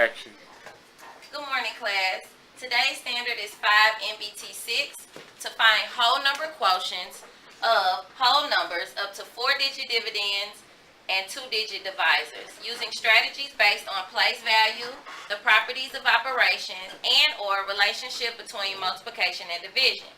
Action. Good morning, class. Today's standard is 5 NBT6 to find whole number quotients of whole numbers up to 4-digit dividends and 2-digit divisors using strategies based on place value, the properties of operation, and or relationship between multiplication and division.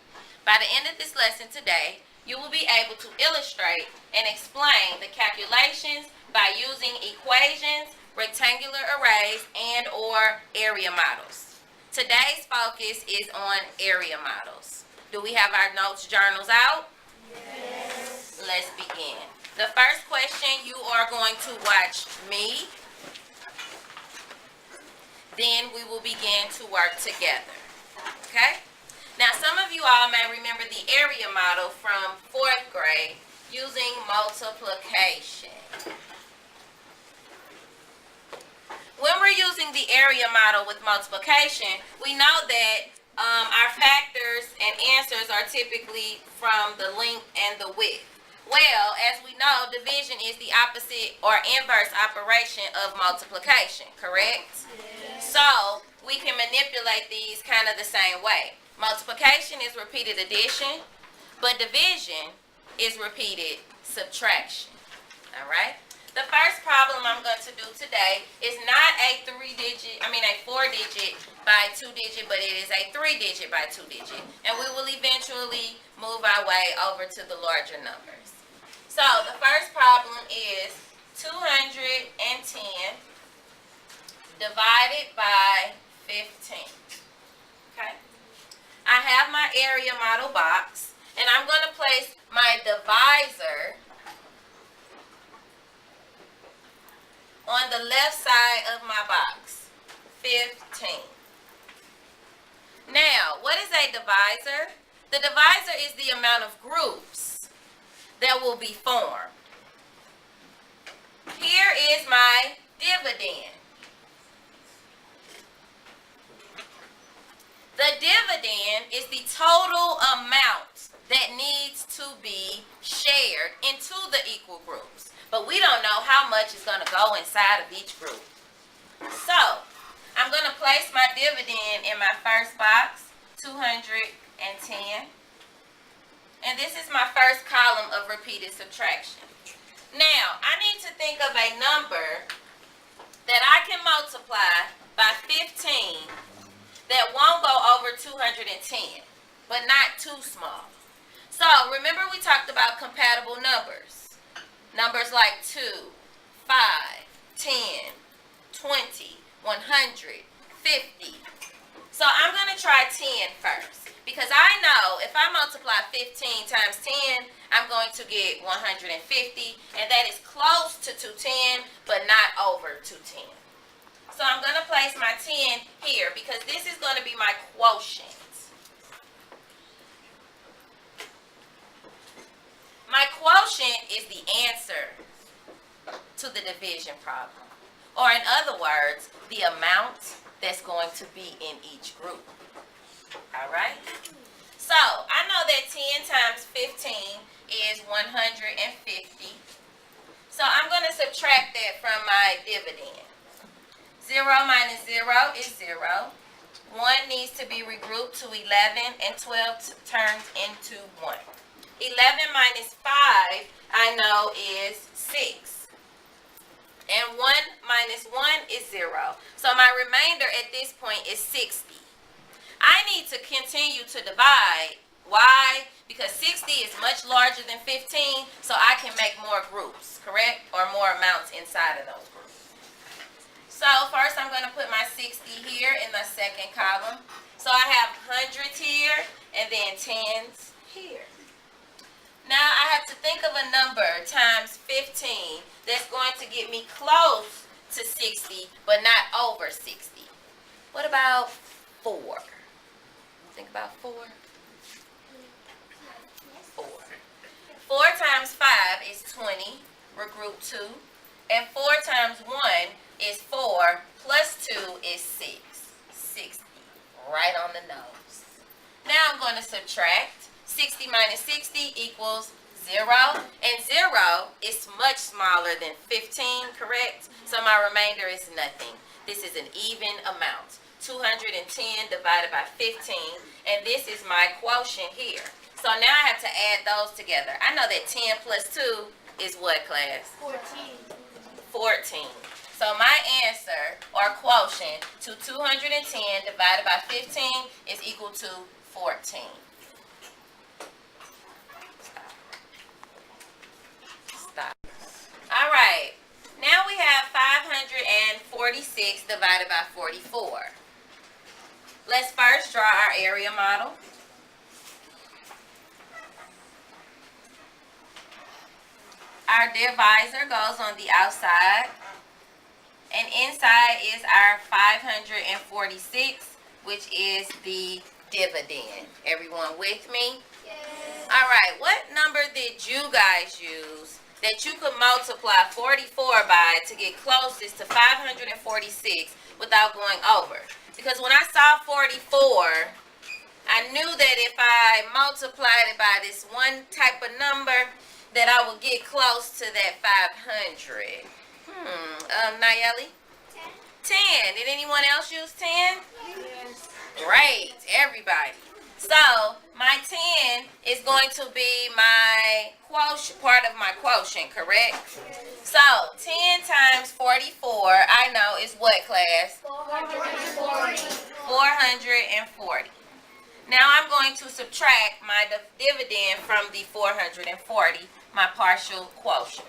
By the end of this lesson today, you will be able to illustrate and explain the calculations by using equations, rectangular arrays, and or area models. Today's focus is on area models. Do we have our notes journals out? Yes. Let's begin. The first question, you are going to watch me. Then we will begin to work together. Okay? Now, some of you all may remember the area model from 4th grade using multiplication. When we're using the area model with multiplication, we know that our factors and answers are typically from the length and the width. Well, as we know, division is the opposite or inverse operation of multiplication, correct? Yes. So, we can manipulate these kind of the same way. Multiplication is repeated addition, but division is repeated subtraction. All right? The first problem I'm going to do today is not a 4-digit by 2-digit, but it is a 3-digit by 2-digit. And we will eventually move our way over to the larger numbers. So the first problem is 210 divided by 15. Okay? I have my area model box, and I'm going to place my divisor on the left side of my box, 15. Now, what is a divisor? The divisor is the amount of groups that will be formed. Here is my dividend. The dividend is the total amount that needs to be shared into the equal groups. But we don't know how much is going to go inside of each group. So, I'm going to place my dividend in my first box, 210. And this is my first column of repeated subtraction. Now, I need to think of a number that I can multiply by 15 that won't go over 210, but not too small. So, remember we talked about compatible numbers. Numbers like 2, 5, 10, 20, 100, 50. So I'm going to try 10 first. Because I know if I multiply 15 times 10, I'm going to get 150. And that is close to 210, but not over 210. So I'm going to place my 10 here because this is going to be my quotient. My quotient is the answer to the division problem. Or in other words, the amount that's going to be in each group. Alright? So, I know that 10 times 15 is 150. So, I'm going to subtract that from my dividend. 0 minus 0 is 0. 1 needs to be regrouped to 11, and 12 turns into 1. 11 minus 5, I know, is 6. And 1 minus 1 is 0. So my remainder at this point is 60. I need to continue to divide. Why? Because 60 is much larger than 15, so I can make more groups, correct? Or more amounts inside of those groups. So first I'm going to put my 60 here in the second column. So I have hundreds here and then tens here. Now I have to think of a number times 15 that's going to get me close to 60, but not over 60. What about 4? Think about 4. 4. 4 times 5 is 20. Regroup 2. And 4 times 1 is 4. Plus 2 is 6. 60. Right on the nose. Now I'm going to subtract. 60 minus 60 equals 0. And 0 is much smaller than 15, correct? So my remainder is nothing. This is an even amount. 210 divided by 15, and this is my quotient here. So now I have to add those together. I know that 10 plus 2 is what, class? 14. 14. So my answer, or quotient, to 210 divided by 15 is equal to 14. Stop. All right. Now we have 546 divided by 44. Let's first draw our area model. Our divisor goes on the outside, and inside is our 546, which is the dividend. Everyone with me? Yes. All right, what number did you guys use that you could multiply 44 by to get closest to 546 without going over? Because when I saw 44, I knew that if I multiplied it by this one type of number, that I would get close to that 500. Nayeli? 10. Did anyone else use 10? Yes. Great, everybody. So my 10 is going to be my quotient, part of my quotient, correct? So 10 times 44, I know is what, class? 440. 440. Now I'm going to subtract my dividend from the 440, my partial quotient.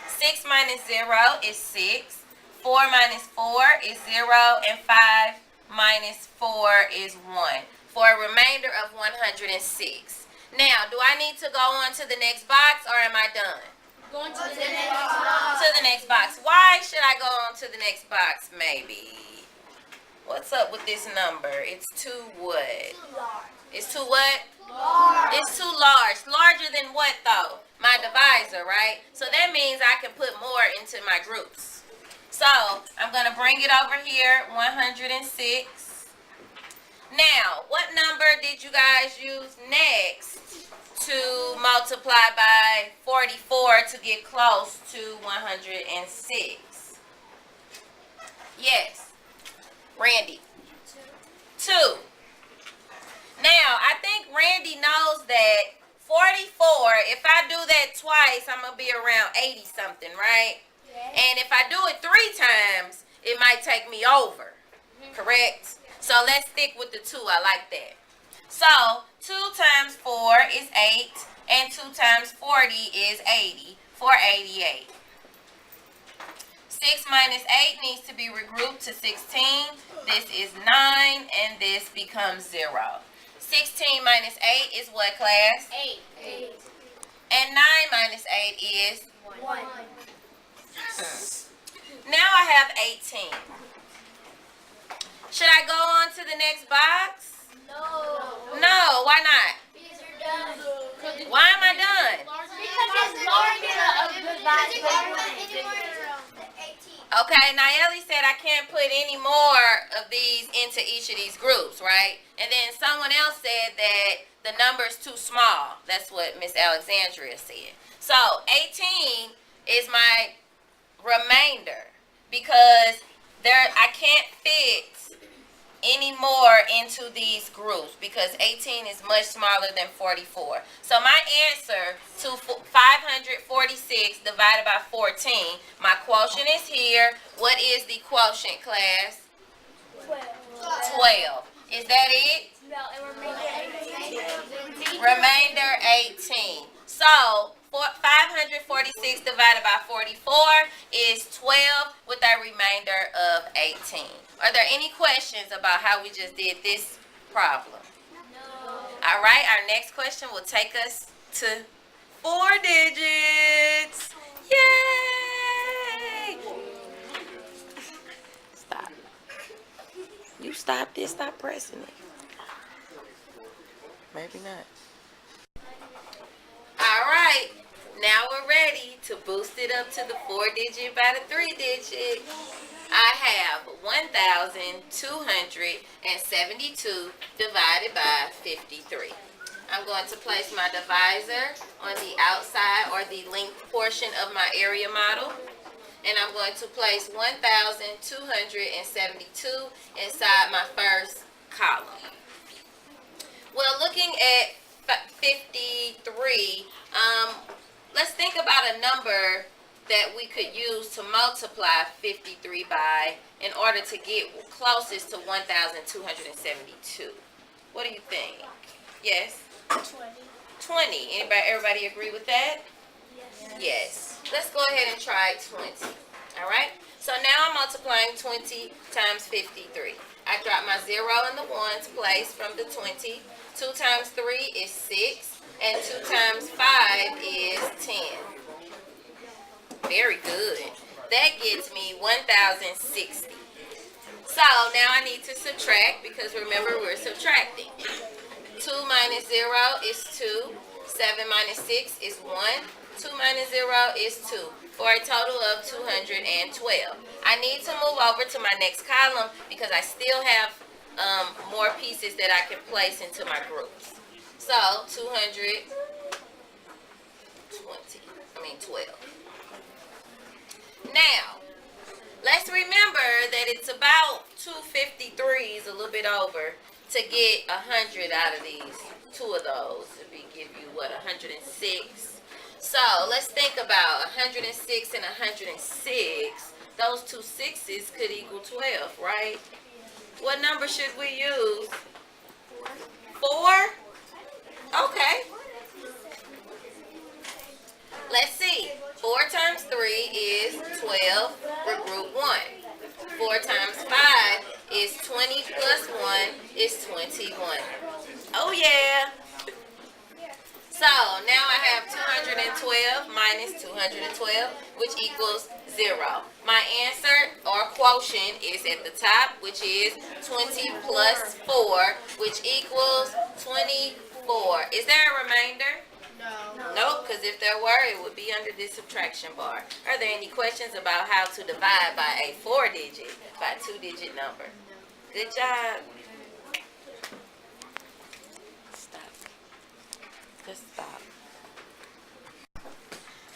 6 minus 0 is 6. 4 minus 4 is 0. And 5 minus 4 is 1. For a remainder of 106. Now, do I need to go on to the next box, or am I done? Going to the next box. To the next box. Why should I go on to the next box, maybe? What's up with this number? It's too what? It's too what? Large. It's too large. Larger than what, though? My divisor, right? So that means I can put more into my groups. So I'm going to bring it over here, 106. Now, what number did you guys use next to multiply by 44 to get close to 106? Yes. Randy. 2. Now, I think Randy knows that 44, if I do that twice, I'm going to be around 80 something, right? Yes. And if I do it 3 times, it might take me over. Correct? So let's stick with the 2. I like that. So 2 times 4 is 8, and 2 times 40 is 80, for 88. 6 minus 8 needs to be regrouped to 16. This is 9, and this becomes 0. 16 minus 8 is what, class? 8. And 9 minus 8 is? 1. Now I have 18. Should I go on to the next box? No. No, why not? Because you're done. Why am I done? Because it's larger of the Okay, Nayeli said I can't put any more of these into each of these groups, right? And then someone else said that the number is too small. That's what Miss Alexandria said. So 18 is my remainder because I can't fit any more into these groups because 18 is much smaller than 44. So my answer to 546 divided by 14, my quotient is here. What is the quotient, class? 12. Is that it? No, and Remainder 18. So 546 divided by 44 is 12 with a remainder of 18. Are there any questions about how we just did this problem? No. All right, our next question will take us to 4 digits. Yay! Stop. You stop this, stop pressing it. Maybe not. All right, now we're ready to boost it up to the 4-digit by the 3-digit. I have 1,272 divided by 53. I'm going to place my divisor on the outside or the length portion of my area model. and I'm going to place 1,272 inside my first column. Well, looking at 53, let's think about a number that we could use to multiply 53 by in order to get closest to 1,272. What do you think? Yes? 20. Everybody agree with that? Yes. Let's go ahead and try 20. All right? So now I'm multiplying 20 times 53. I drop my 0 in the ones place from the 20. 2 times 3 is 6. And 2 times 5 is 10. Very good. That gets me 1,060. So now I need to subtract because remember we're subtracting. 2 minus 0 is 2. 7 minus 6 is 1. 2 minus 0 is 2. For a total of 212. I need to move over to my next column because I still have more pieces that I can place into my groups. So 12. Now, let's remember that it's about 253s, a little bit over, to get 100 out of these. 2 of those would give you what, 106. So let's think about 106 and 106. Those 2 6s could equal 12, right? What number should we use? 4? Okay. Let's see. 4 times 3 is 12 for group 1. 4 times 5 is 20 plus 1 is 21. Oh yeah. So now I have 212 minus 212, which equals 0. My answer or quotient is at the top, which is 20 plus 4, which equals 24. Is there a remainder? No. Nope, because if there were, it would be under this subtraction bar. Are there any questions about how to divide by a 4-digit, by a 2-digit number? Good job. Stop. Just stop.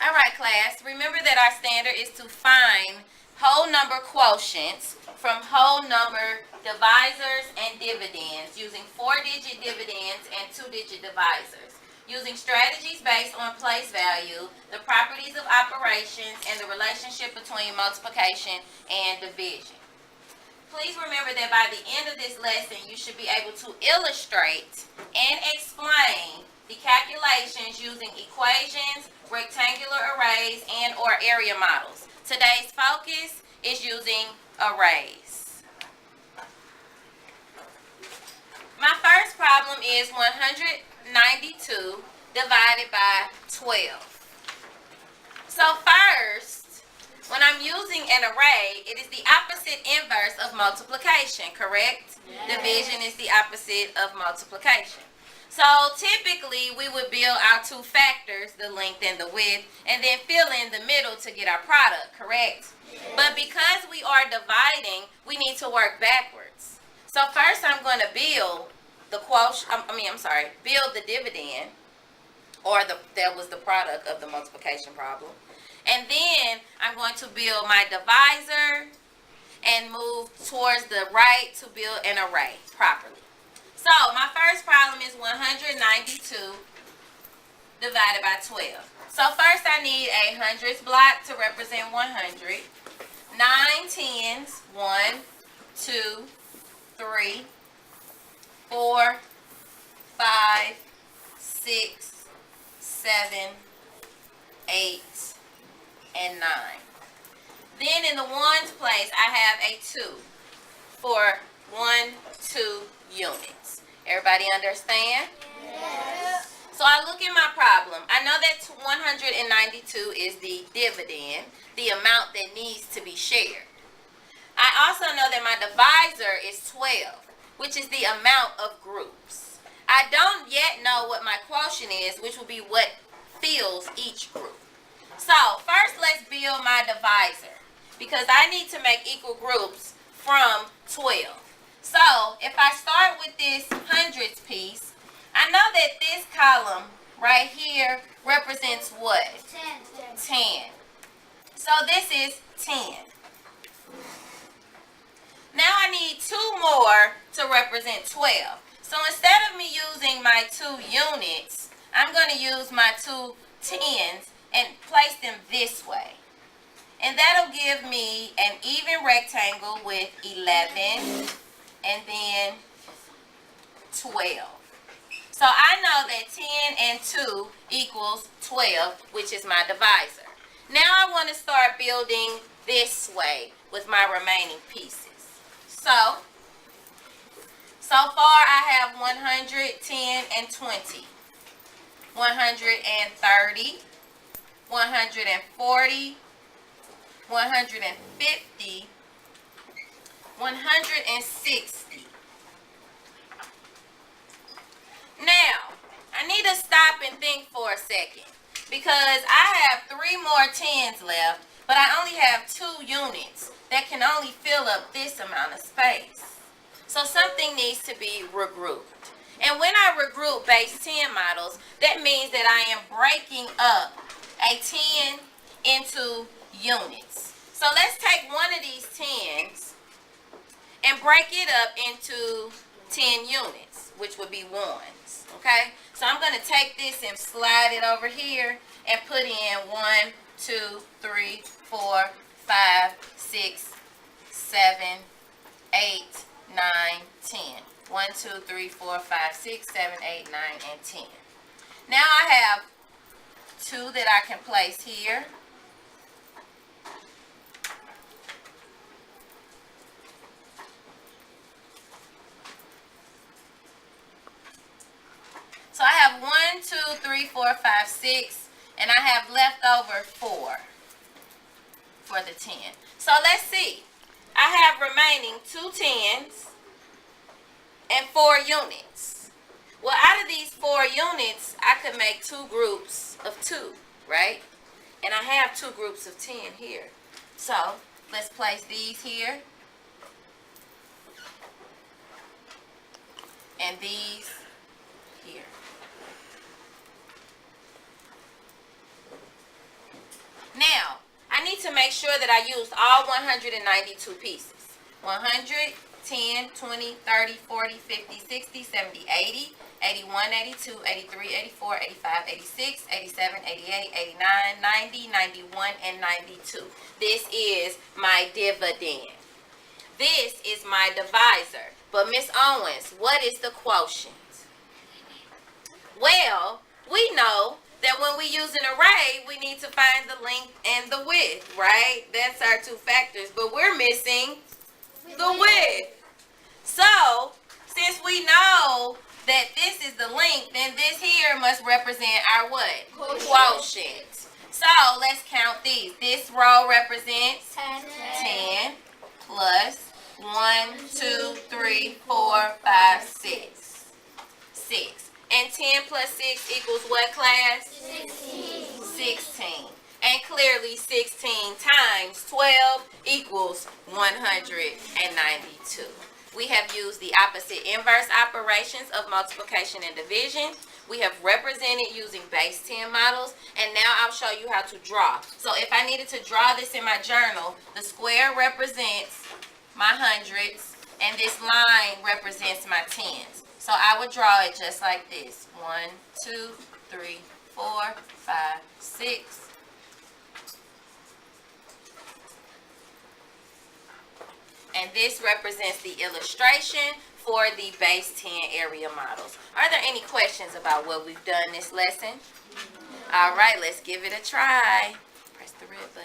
All right, class. Remember that our standard is to find whole number quotients from whole number divisors and dividends using 4-digit dividends and 2-digit divisors. Using strategies based on place value, the properties of operations, and the relationship between multiplication and division. Please remember that by the end of this lesson, you should be able to illustrate and explain the calculations using equations, rectangular arrays, and or area models. Today's focus is using arrays. My first problem is 192 divided by 12. So first, when I'm using an array, it is the opposite inverse of multiplication, correct? Yes. Division is the opposite of multiplication. So typically, we would build our 2 factors, the length and the width, and then fill in the middle to get our product, correct? Yes. But because we are dividing, we need to work backwards. So first, I'm going to build the build the dividend, or that was the product of the multiplication problem. And then I'm going to build my divisor and move towards the right to build an array properly. So my first problem is 192 divided by 12. So first I need a hundredths block to represent 100. 9 tens, 1, 2, 3, 4, 5, 6, 7, 8, and 9. Then in the ones place, I have a 2 for 1, 2 units. Everybody understand? Yes. So I look at my problem. I know that 192 is the dividend, the amount that needs to be shared. I also know that my divisor is 12, which is the amount of groups. I don't yet know what my quotient is, which will be what fills each group. So first let's build my divisor, because I need to make equal groups from 12. So if I start with this hundredths piece, I know that this column right here represents what? 10. 10. So this is 10. Now I need 2 more to represent 12. So instead of me using my 2 units, I'm going to use my 2 tens and place them this way. And that'll give me an even rectangle with 11 and then 12. So I know that 10 and 2 equals 12, which is my divisor. Now I want to start building this way with my remaining pieces. So far I have 110 and 20, 130, 140, 150, 160. Now, I need to stop and think for a second because I have 3 more 10s left, but I only have 2 units that can only fill up this amount of space. So something needs to be regrouped. And when I regroup base 10 models, that means that I am breaking up a 10 into units. So let's take one of these 10s and break it up into 10 units, which would be ones, okay? So I'm going to take this and slide it over here and put in 1, 2, 3, 4, 5, 6, 7, 8, 9, 10. 1, 2, 3, 4, 5, 6, 7, 8, 9, and 10. Now I have 2 that I can place here. So I have 1, 2, 3, 4, 5, 6, and I have left over 4 for the 10. So let's see. I have remaining 2 10s and 4 units. Well, out of these 4 units, I could make 2 groups of 2, right? And I have 2 groups of 10 here. So let's place these here. And these here. Now, I need to make sure that I used all 192 pieces. 100, 10, 20, 30, 40, 50, 60, 70, 80, 81, 82, 83, 84, 85, 86, 87, 88, 89, 90, 91, and 92. This is my dividend. This is my divisor. But Miss Owens, what is the quotient? Well, we know that when we use an array, we need to find the length and the width, right? That's our 2 factors, but we're missing the width. So, since we know that this is the length, then this here must represent our what? Quotient. So, let's count these. This row represents 10 plus 1, 2, 3, 4, 5, 6. 6. And 10 plus 6 equals what, class? 16. 16. And clearly 16 times 12 equals 192. We have used the opposite inverse operations of multiplication and division. We have represented using base 10 models. And now I'll show you how to draw. So if I needed to draw this in my journal, the square represents my hundreds and this line represents my tens. So I would draw it just like this. 1, 2, 3, 4, 5, 6. And this represents the illustration for the base 10 area models. Are there any questions about what we've done this lesson? All right, let's give it a try. Press the red button.